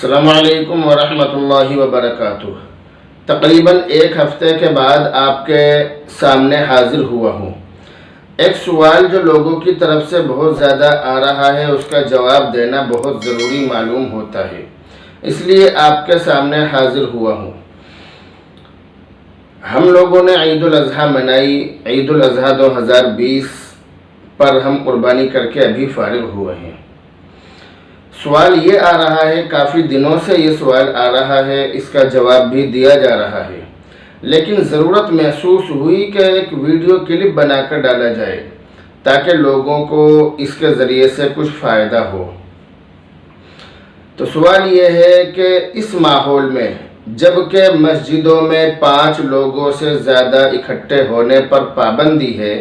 السلام علیکم ورحمۃ اللہ وبرکاتہ۔ تقریباً ایک ہفتے کے بعد آپ کے سامنے حاضر ہوا ہوں۔ ایک سوال جو لوگوں کی طرف سے بہت زیادہ آ رہا ہے، اس کا جواب دینا بہت ضروری معلوم ہوتا ہے، اس لیے آپ کے سامنے حاضر ہوا ہوں۔ ہم لوگوں نے عید الاضحیٰ منائی۔ عید الاضحیٰ 2020 پر ہم قربانی کر کے ابھی فارغ ہوئے ہیں۔ سوال یہ آ رہا ہے، کافی دنوں سے یہ سوال آ رہا ہے، اس کا جواب بھی دیا جا رہا ہے، لیکن ضرورت محسوس ہوئی کہ ایک ویڈیو کلپ بنا کر ڈالا جائے تاکہ لوگوں کو اس کے ذریعے سے کچھ فائدہ ہو۔ تو سوال یہ ہے کہ اس ماحول میں جبکہ مسجدوں میں 5 لوگوں سے زیادہ اکٹھے ہونے پر پابندی ہے،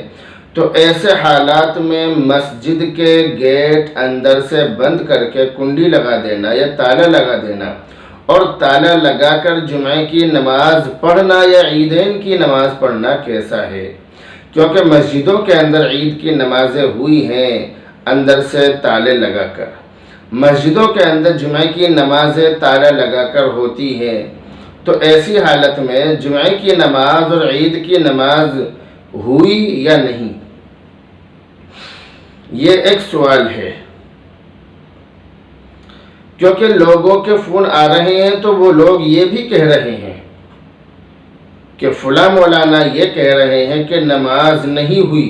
تو ایسے حالات میں مسجد کے گیٹ اندر سے بند کر کے کنڈی لگا دینا یا تالا لگا دینا اور تالا لگا کر جمعے کی نماز پڑھنا یا عیدین کی نماز پڑھنا کیسا ہے؟ کیونکہ مسجدوں کے اندر عید کی نمازیں ہوئی ہیں اندر سے تالے لگا کر، مسجدوں کے اندر جمعے کی نمازیں تالا لگا کر ہوتی ہیں، تو ایسی حالت میں جمعے کی نماز اور عید کی نماز ہوئی یا نہیں؟ یہ ایک سوال ہے، کیونکہ لوگوں کے فون آ رہے ہیں تو وہ لوگ یہ بھی کہہ رہے ہیں کہ فلاں مولانا یہ کہہ رہے ہیں کہ نماز نہیں ہوئی،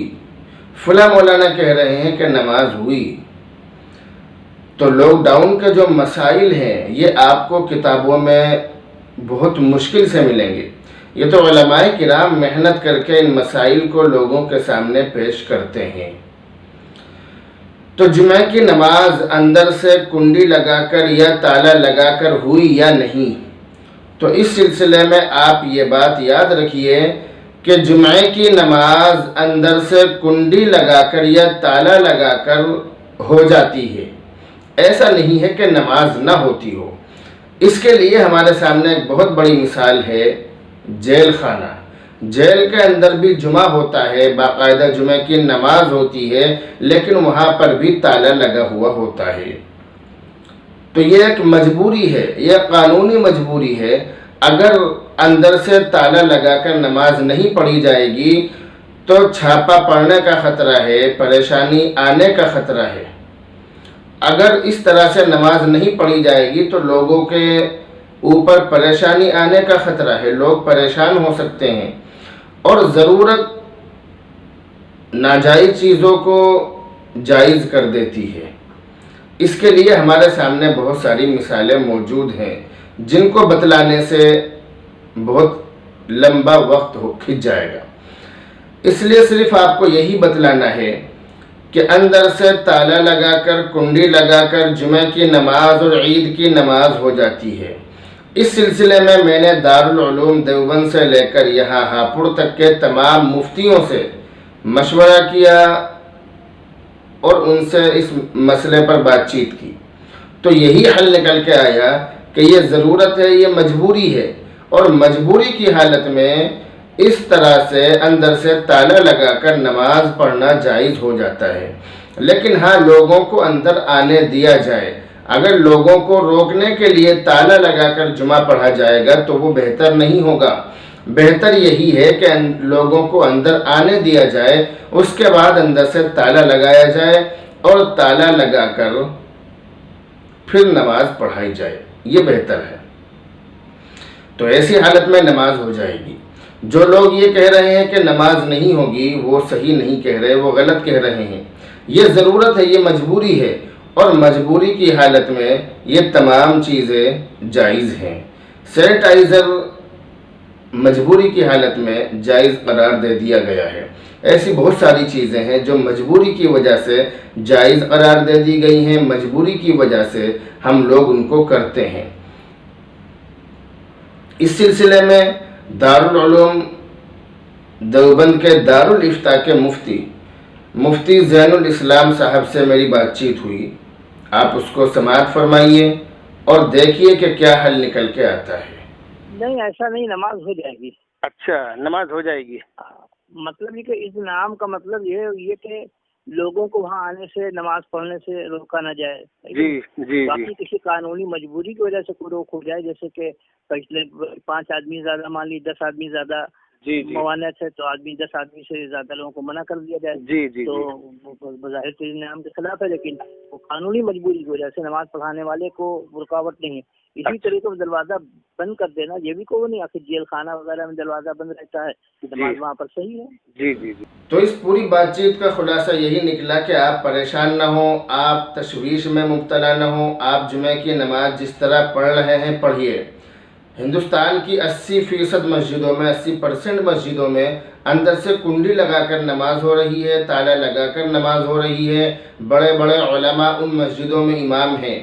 فلاں مولانا کہہ رہے ہیں کہ نماز ہوئی۔ تو لاک ڈاؤن کے جو مسائل ہیں یہ آپ کو کتابوں میں بہت مشکل سے ملیں گے۔ یہ تو علماء کرام محنت کر کے ان مسائل کو لوگوں کے سامنے پیش کرتے ہیں۔ تو جمعہ کی نماز اندر سے کنڈی لگا کر یا تالا لگا کر ہوئی یا نہیں؟ تو اس سلسلے میں آپ یہ بات یاد رکھیے کہ جمعے کی نماز اندر سے کنڈی لگا کر یا تالا لگا کر ہو جاتی ہے، ایسا نہیں ہے کہ نماز نہ ہوتی ہو۔ اس کے لیے ہمارے سامنے ایک بہت بڑی مثال ہے، جیل خانہ۔ جیل کے اندر بھی جمعہ ہوتا ہے، باقاعدہ جمعہ کی نماز ہوتی ہے، لیکن وہاں پر بھی تالا لگا ہوا ہوتا ہے۔ تو یہ ایک مجبوری ہے، یہ قانونی مجبوری ہے۔ اگر اندر سے تالا لگا کر نماز نہیں پڑھی جائے گی تو چھاپا پڑنے کا خطرہ ہے، پریشانی آنے کا خطرہ ہے۔ اگر اس طرح سے نماز نہیں پڑھی جائے گی تو لوگوں کے اوپر پریشانی آنے کا خطرہ ہے، لوگ پریشان ہو سکتے ہیں، اور ضرورت ناجائز چیزوں کو جائز کر دیتی ہے۔ اس کے لیے ہمارے سامنے بہت ساری مثالیں موجود ہیں جن کو بتلانے سے بہت لمبا وقت کھنچ جائے گا، اس لیے صرف آپ کو یہی بتلانا ہے کہ اندر سے تالا لگا کر کنڈی لگا کر جمعہ کی نماز اور عید کی نماز ہو جاتی ہے۔ اس سلسلے میں نے دارالعلوم دیوبند سے لے کر یہاں ہاپوڑ تک کے تمام مفتیوں سے مشورہ کیا اور ان سے اس مسئلے پر بات چیت کی، تو یہی حل نکل کے آیا کہ یہ ضرورت ہے، یہ مجبوری ہے، اور مجبوری کی حالت میں اس طرح سے اندر سے تالا لگا کر نماز پڑھنا جائز ہو جاتا ہے۔ لیکن ہاں، لوگوں کو اندر آنے دیا جائے۔ اگر لوگوں کو روکنے کے لیے تالا لگا کر جمعہ پڑھا جائے گا تو وہ بہتر نہیں ہوگا۔ بہتر یہی ہے کہ لوگوں کو اندر آنے دیا جائے، اس کے بعد اندر سے تالا لگایا جائے اور تالا لگا کر پھر نماز پڑھائی جائے، یہ بہتر ہے۔ تو ایسی حالت میں نماز ہو جائے گی۔ جو لوگ یہ کہہ رہے ہیں کہ نماز نہیں ہوگی، وہ صحیح نہیں کہہ رہے، وہ غلط کہہ رہے ہیں۔ یہ ضرورت ہے، یہ مجبوری ہے، اور مجبوری کی حالت میں یہ تمام چیزیں جائز ہیں۔ سینیٹائزر مجبوری کی حالت میں جائز قرار دے دیا گیا ہے۔ ایسی بہت ساری چیزیں ہیں جو مجبوری کی وجہ سے جائز قرار دے دی گئی ہیں، مجبوری کی وجہ سے ہم لوگ ان کو کرتے ہیں۔ اس سلسلے میں دارالعلوم دیوبند کے دارالافتاء کے مفتی زین الاسلام صاحب سے میری بات چیت ہوئی۔ آپ اس کو سماعت فرمائیے اور دیکھیے کہ کیا حل نکل کے آتا ہے۔ نہیں، ایسا نہیں، نماز ہو جائے گی۔ اچھا، نماز ہو جائے گی۔ مطلب یہ کہ اس نام کا مطلب یہ کہ لوگوں کو وہاں آنے سے نماز پڑھنے سے روکا نہ جائے. جی جی باقی جی کسی قانونی مجبوری کی وجہ سے کوئی روک ہو جائے، جیسے کہ پچھلے 5 آدمی زیادہ مان لی 10 آدمی زیادہ جی جی موانعت ہے تو 10 آدمی سے زیادہ لوگوں کو منع کر دیا جائے. جی جی تو جی وہ بظاہر تو نظام کے خلاف ہے، لیکن وہ قانونی مجبوری کی وجہ سے نماز پڑھانے والے کو رکاوٹ نہیں ہے. اسی طریقے سے دروازہ بند کر دینا یہ بھی کوئی نہیں، آخر جیل خانہ وغیرہ میں دروازہ بند رہتا ہے، نماز وہاں پر صحیح ہے. جی جی جی تو اس پوری بات چیت کا خلاصہ یہی نکلا کہ آپ پریشان نہ ہوں، آپ تشویش میں مبتلا نہ ہوں، آپ جمعہ کی نماز جس طرح پڑھ رہے ہیں پڑھیے. ہندوستان کی 80% مسجدوں میں 80% مسجدوں میں اندر سے کنڈی لگا کر نماز ہو رہی ہے، تالا لگا کر نماز ہو رہی ہے. بڑے بڑے علماء ان مسجدوں میں امام ہیں،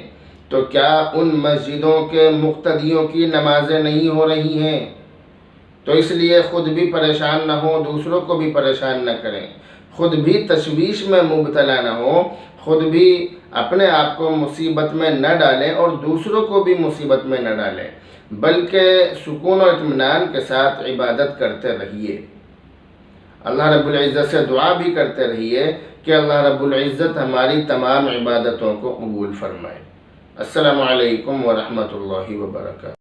تو کیا ان مسجدوں کے مقتدیوں کی نمازیں نہیں ہو رہی ہیں؟ تو اس لیے خود بھی پریشان نہ ہوں، دوسروں کو بھی پریشان نہ کریں، خود بھی تشویش میں مبتلا نہ ہوں، خود بھی اپنے آپ کو مصیبت میں نہ ڈالیں اور دوسروں کو بھی مصیبت میں نہ ڈالیں، بلکہ سکون اور اطمینان کے ساتھ عبادت کرتے رہیے. اللہ رب العزت سے دعا بھی کرتے رہیے کہ اللہ رب العزت ہماری تمام عبادتوں کو قبول فرمائے. السلام علیکم ورحمۃ اللہ وبرکاتہ.